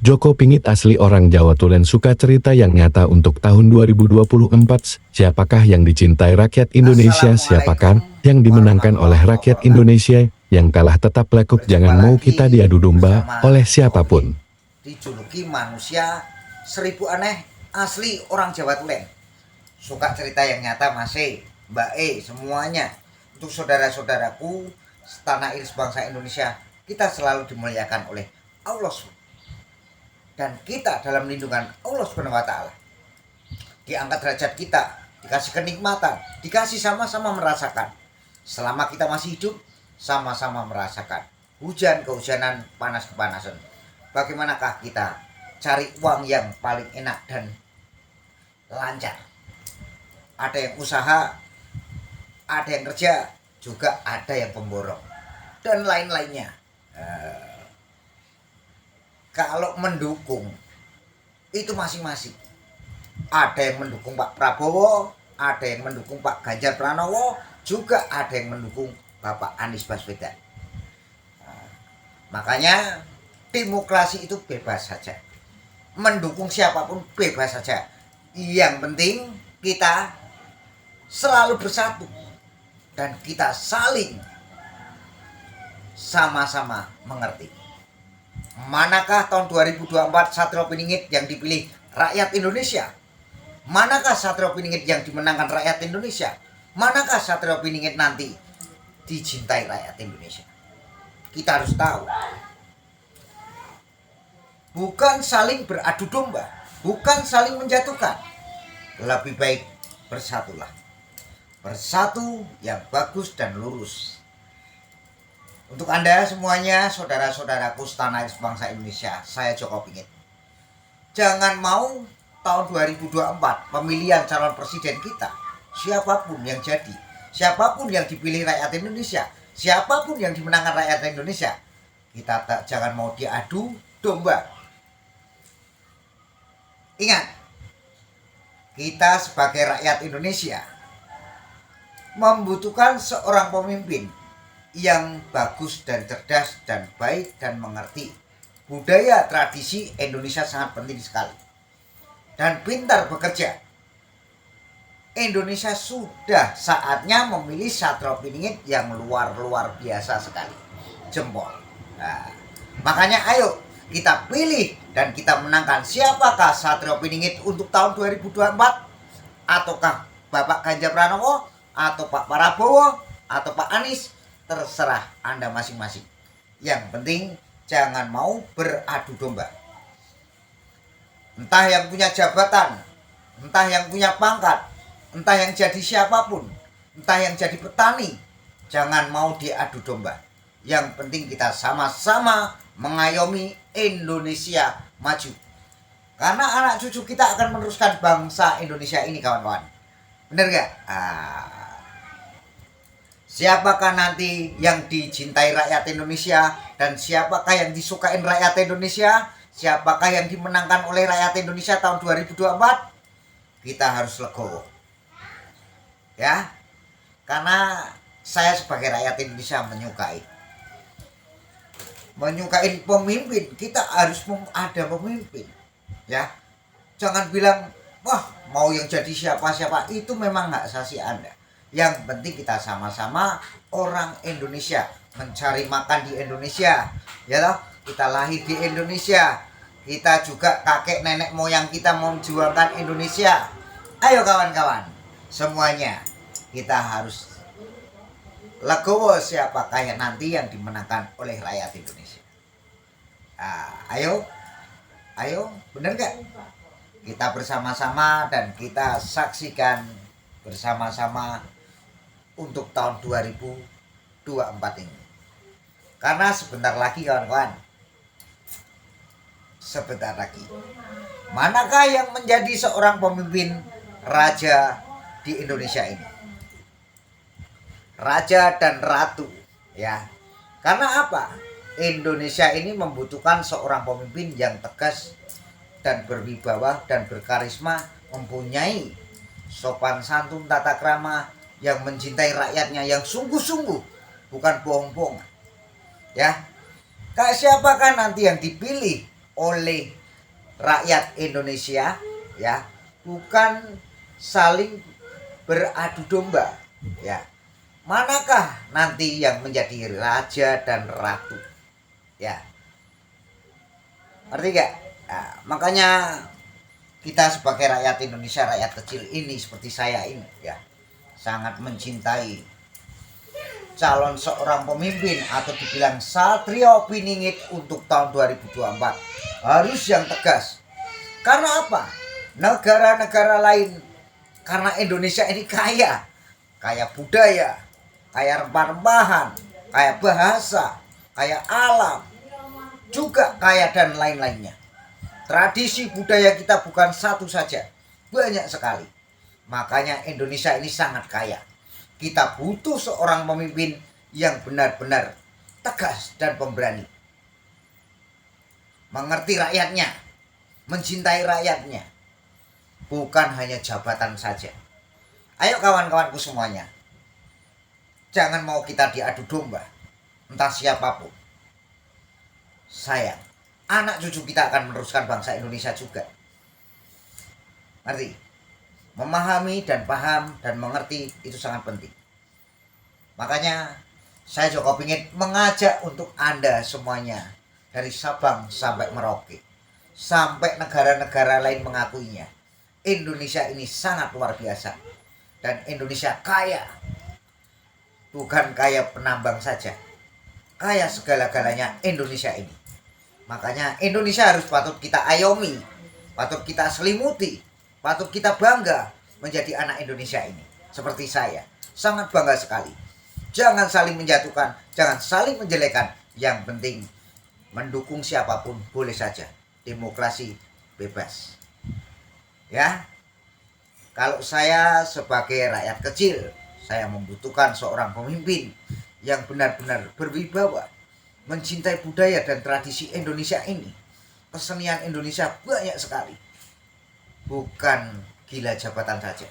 Joko Pingit asli orang Jawa Tulen suka cerita yang nyata untuk tahun 2024. Siapakah yang dicintai rakyat Indonesia? Siapakah yang dimenangkan oleh rakyat Indonesia? Yang kalah tetap lekuk, jangan mau kita diadu domba oleh siapapun. Dijuluki manusia 1000 aneh asli orang Jawa Tulen. Suka cerita yang nyata masih Mbak E semuanya. Untuk saudara-saudaraku setanah air bangsa Indonesia, kita selalu dimuliakan oleh Allah dan kita dalam lindungan Allah Subhanahu wa taala. Diangkat derajat kita, dikasih kenikmatan, dikasih sama-sama merasakan. Selama kita masih hidup, sama-sama merasakan hujan kehujanan, panas kepanasan. Bagaimanakah kita cari uang yang paling enak dan lancar? Ada yang usaha, ada yang kerja, juga ada yang pemborong dan lain-lainnya. Kalau mendukung itu masing-masing. Ada yang mendukung Pak Prabowo, ada yang mendukung Pak Ganjar Pranowo, juga ada yang mendukung Bapak Anies Baswedan. Makanya demokrasi itu bebas saja. Mendukung siapapun bebas saja. Yang penting kita selalu bersatu dan kita saling sama-sama mengerti. Manakah tahun 2024 Satrio Piningit yang dipilih rakyat Indonesia? Manakah Satrio Piningit yang dimenangkan rakyat Indonesia? Manakah Satrio Piningit nanti dicintai rakyat Indonesia? Kita harus tahu. Bukan saling beradu domba, bukan saling menjatuhkan. Lebih baik bersatulah. Bersatu yang bagus dan lurus. Untuk Anda semuanya, saudara-saudaraku setanah air bangsa Indonesia, saya Joko Pingit. Jangan mau tahun 2024 pemilihan calon presiden kita, siapapun yang jadi, siapapun yang dipilih rakyat Indonesia, siapapun yang dimenangkan rakyat Indonesia, kita jangan mau diadu domba. Ingat, kita sebagai rakyat Indonesia membutuhkan seorang pemimpin yang bagus dan cerdas dan baik dan mengerti budaya tradisi Indonesia. Sangat penting sekali dan pintar bekerja. Indonesia sudah saatnya memilih Satrio Piningit yang luar biasa sekali, jempol. Nah, makanya ayo kita pilih dan kita menangkan. Siapakah Satrio Piningit untuk tahun 2024? Ataukah Bapak Ganjar Pranowo, atau Pak Prabowo, atau Pak Anies? Terserah Anda masing-masing. Yang penting jangan mau beradu domba. Entah yang punya jabatan, entah yang punya pangkat, entah yang jadi siapapun, entah yang jadi petani, jangan mau diadu domba. Yang penting kita sama-sama mengayomi Indonesia maju. Karena anak cucu kita akan meneruskan bangsa Indonesia ini, kawan-kawan. Bener gak? Siapakah nanti yang dicintai rakyat Indonesia dan siapakah yang disukain rakyat Indonesia? Siapakah yang dimenangkan oleh rakyat Indonesia tahun 2024? Kita harus legowo. Ya. Karena saya sebagai rakyat Indonesia menyukai pemimpin. Kita harus ada pemimpin. Ya. Jangan bilang, wah, mau yang jadi siapa-siapa, itu memang hak asasi Anda. Yang penting kita sama-sama orang Indonesia, mencari makan di Indonesia, ya toh? Kita lahir di Indonesia, kita juga kakek nenek moyang kita memjuangkan Indonesia. Ayo kawan-kawan, semuanya kita harus legowo siapakah yang nanti yang dimenangkan oleh rakyat Indonesia. Ayo, bener gak? Kita bersama-sama dan kita saksikan bersama-sama untuk tahun 2024 ini. Karena sebentar lagi, kawan-kawan, sebentar lagi, manakah yang menjadi seorang pemimpin raja di Indonesia ini? Raja dan ratu, ya. Karena apa? Indonesia ini membutuhkan seorang pemimpin yang tegas dan berwibawa dan berkarisma, mempunyai sopan santun, tata krama, yang mencintai rakyatnya, yang sungguh-sungguh, bukan bohong-bohong. Ya, siapakah nanti yang dipilih oleh rakyat Indonesia, ya, bukan saling beradu domba, ya. Manakah nanti yang menjadi raja dan ratu, ya, ngerti gak? Nah, makanya kita sebagai rakyat Indonesia, rakyat kecil ini seperti saya ini, ya, sangat mencintai calon seorang pemimpin atau dibilang Satrio Piningit untuk tahun 2024 harus yang tegas. Karena apa? Negara-negara lain, karena Indonesia ini kaya budaya, kaya rempah-rempahan, kaya bahasa, kaya alam, juga kaya dan lain-lainnya. Tradisi budaya kita bukan satu saja, banyak sekali. Makanya Indonesia ini sangat kaya. Kita butuh seorang pemimpin yang benar-benar tegas dan pemberani. Mengerti rakyatnya, mencintai rakyatnya. Bukan hanya jabatan saja. Ayo kawan-kawanku semuanya. Jangan mau kita diadu domba. Entah siapapun. Sayang, anak cucu kita akan meneruskan bangsa Indonesia juga. Ngerti? Memahami dan paham dan mengerti itu sangat penting. Makanya saya Joko ingin mengajak untuk Anda semuanya dari Sabang sampai Merauke, sampai negara-negara lain mengakuinya. Indonesia ini sangat luar biasa dan Indonesia kaya. Bukan kaya penambang saja, kaya segala-galanya Indonesia ini. Makanya Indonesia harus patut kita ayomi, patut kita selimuti, patut kita bangga menjadi anak Indonesia ini. Seperti saya, sangat bangga sekali. Jangan saling menjatuhkan, jangan saling menjelekan. Yang penting mendukung siapapun boleh saja. Demokrasi bebas. Ya. Kalau saya sebagai rakyat kecil, saya membutuhkan seorang pemimpin yang benar-benar berwibawa, mencintai budaya dan tradisi Indonesia ini. Kesenian Indonesia banyak sekali. Bukan gila jabatan saja.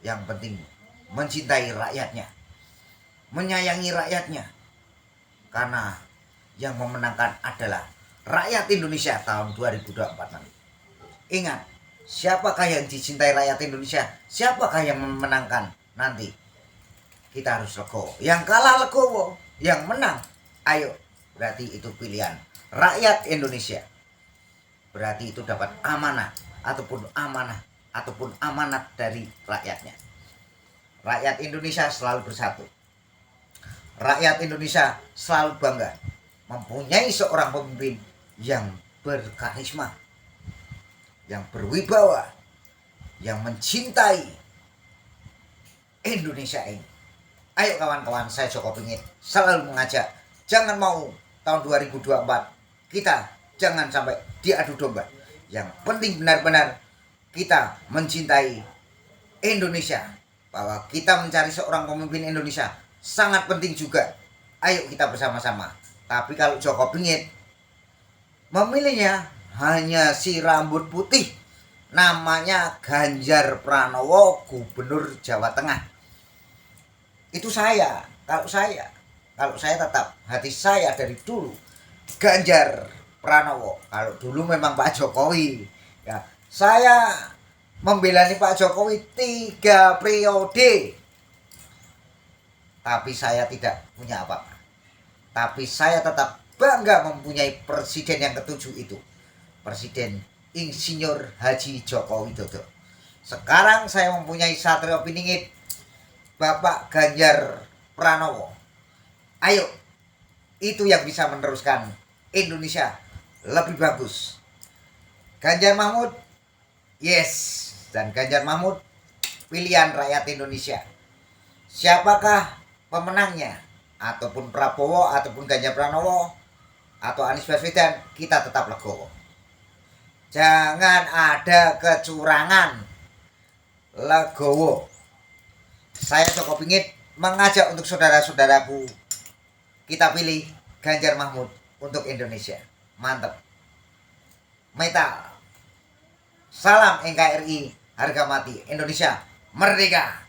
Yang penting mencintai rakyatnya, menyayangi rakyatnya. Karena yang memenangkan adalah rakyat Indonesia tahun 2024 nanti. Ingat, siapakah yang dicintai rakyat Indonesia? Siapakah yang memenangkan nanti? Kita harus legowo. Yang kalah legowo, yang menang, ayo. Berarti itu pilihan rakyat Indonesia. Berarti itu dapat amanah ataupun amanat dari rakyatnya. Rakyat Indonesia selalu bersatu. Rakyat Indonesia selalu bangga mempunyai seorang pemimpin yang berkarisma, yang berwibawa, yang mencintai Indonesia ini. Ayo kawan-kawan, saya Joko Pingit selalu mengajak, jangan mau tahun 2024 kita jangan sampai diadu domba. Yang penting benar-benar kita mencintai Indonesia, bahwa kita mencari seorang pemimpin Indonesia sangat penting juga. Ayo kita bersama-sama. Tapi kalau Joko Pingit memilihnya hanya si rambut putih, namanya Ganjar Pranowo, Gubernur Jawa Tengah. Itu saya. Kalau saya tetap hati saya dari dulu Ganjar Pranowo. Kalau dulu memang Pak Jokowi, ya, saya membela Pak Jokowi 3 periode. Tapi saya tidak punya apa-apa. Tapi saya tetap bangga mempunyai presiden yang ketujuh itu. Presiden Insinyur Haji Joko Widodo. Sekarang saya mempunyai Satrio Piningit, Bapak Ganjar Pranowo. Ayo, itu yang bisa meneruskan Indonesia lebih bagus. Ganjar Mahmud, yes. Dan Ganjar Mahmud pilihan rakyat Indonesia. Siapakah pemenangnya? Ataupun Prabowo, ataupun Ganjar Pranowo, atau Anies Baswedan, kita tetap legowo. Jangan ada kecurangan. Legowo. Saya Joko Pingit mengajak untuk saudara-saudaraku, kita pilih Ganjar Mahmud untuk Indonesia. Mantap. Metal. Salam NKRI, harga mati. Indonesia merdeka.